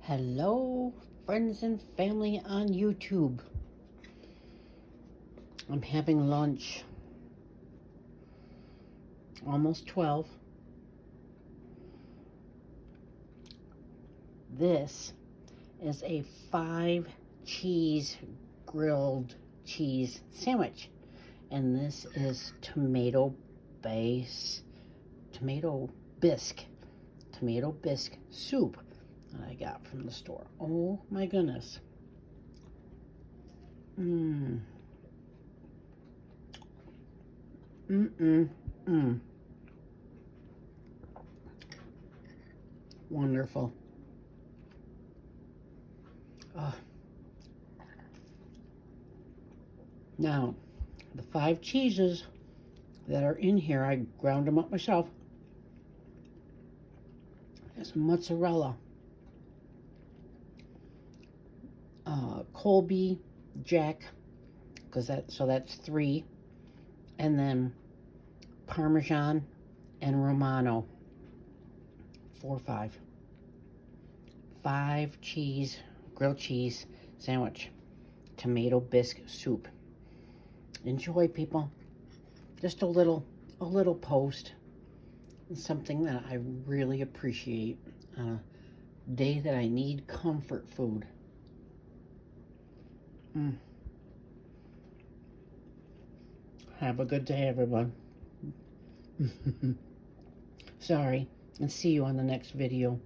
Hello, friends and family on YouTube. I'm having lunch. Almost 12. This is a 5-cheese grilled cheese sandwich. And this is tomato bisque soup that I got from the store. Oh my goodness. Wonderful. Now, the 5 cheeses that are in here, I ground them up myself. There's mozzarella, Colby Jack, so that's 3, and then Parmesan and Romano, 4 or 5. 5 cheese, grilled cheese sandwich, tomato bisque soup. Enjoy, people. Just a little post, something that I really appreciate on a day that I need comfort food. Have a good day, everyone. Sorry, and see you on the next video.